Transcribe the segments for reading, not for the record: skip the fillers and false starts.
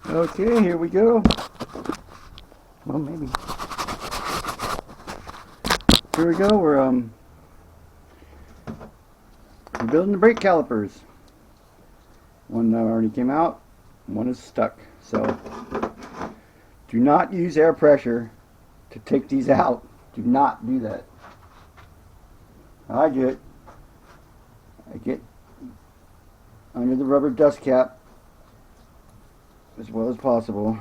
Okay, here we go. Well, maybe. Here we go. We're building the brake calipers. One already came out. One is stuck. So do not use air pressure to take these out. Do not do that. I get under the rubber dust cap as well as possible.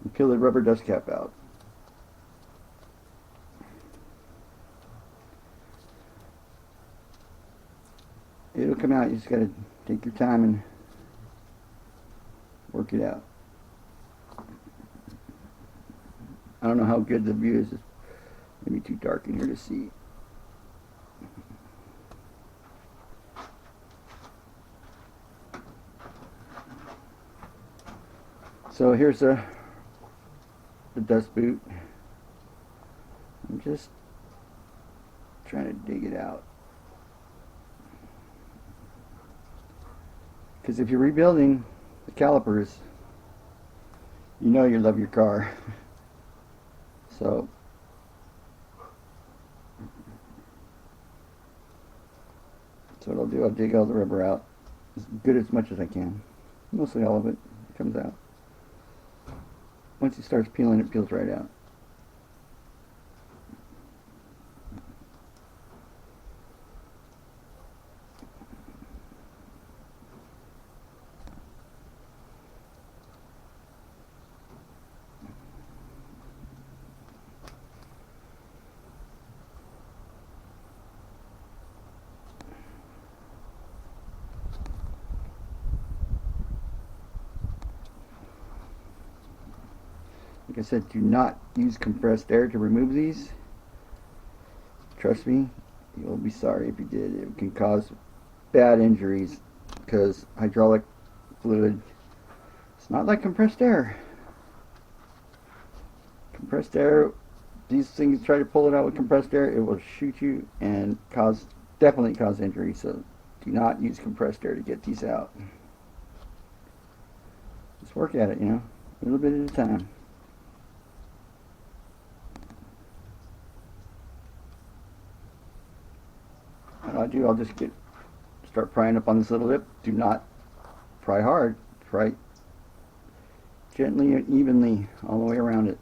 And peel the rubber dust cap out. It'll come out. You just gotta take your time and work it out. I don't know how good the view is. It's maybe too dark in here to see. So here's the dust boot. I'm just trying to dig it out. Because if you're rebuilding the calipers, you know you love your car. So what I'll do, I'll dig all the rubber out as much as I can. Mostly all of it comes out. Once it starts peeling, it peels right out. Like I said, do not use compressed air to remove these. Trust me, you'll be sorry if you did. It can cause bad injuries because hydraulic fluid, it's not like compressed air. Compressed air, these things, try to pull it out with compressed air, it will shoot you and definitely cause injury. So do not use compressed air to get these out. Just work at it, a little bit at a time. I'll just start prying up on this little lip. Do not pry hard. Pry gently and evenly all the way around it.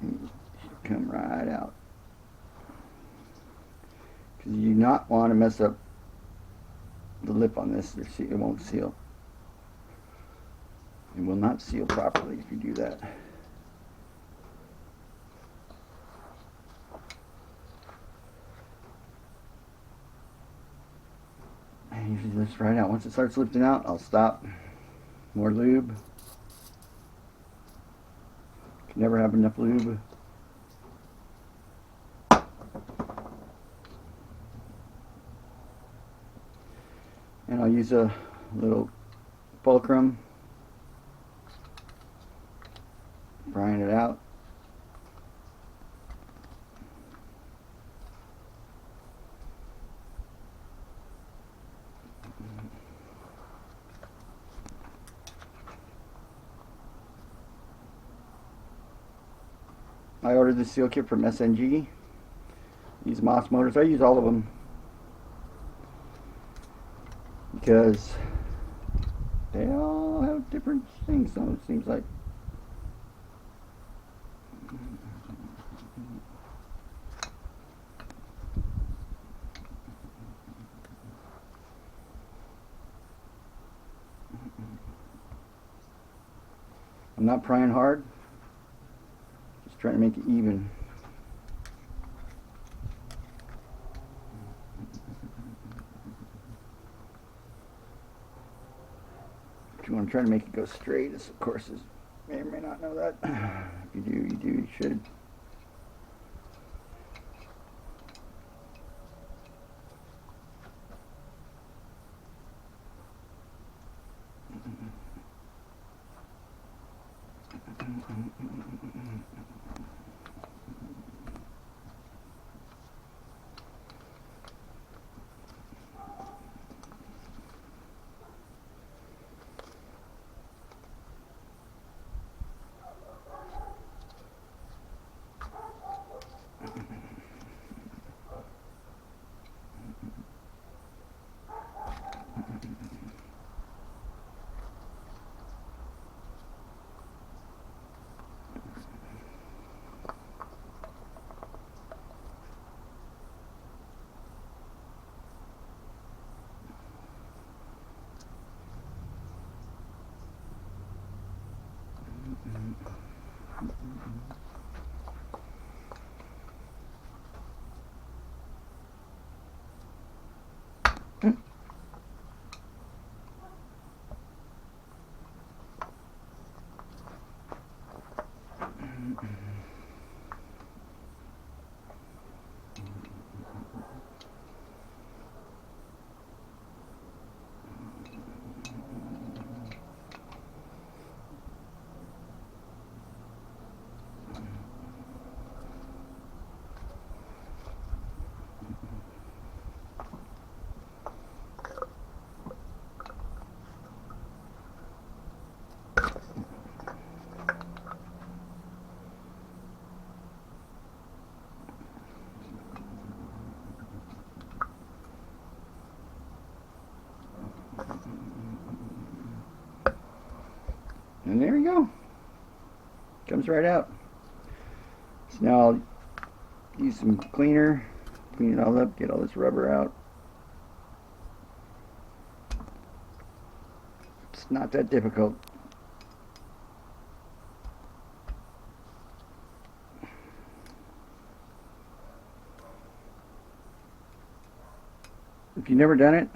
And it should come right out. Because you do not want to mess up the lip on this. It won't seal. It will not seal properly if you do that. I usually lift right out. Once it starts lifting out, I'll stop. More lube. Can never have enough lube. And I'll use a little fulcrum, prying it out. I ordered this seal kit from SNG. These Moss motors, I use all of them because they all have different things, so it seems like. I'm not prying hard, just trying to make it even. If you want to try to make it go straight, this of course is, may or may not know that. If you do, you should. And there we go. Comes right out. So now I'll use some cleaner, clean it all up, get all this rubber out. It's not that difficult. If you've never done it,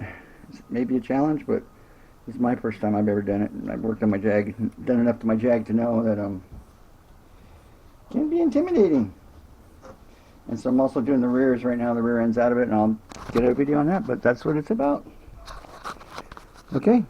it's maybe a challenge, but this is my first time I've ever done it, and I've worked on my Jag, done enough to my Jag to know that it can be intimidating. And so I'm also doing the rears right now, the rear ends out of it, and I'll get a video on that, but that's what it's about. Okay.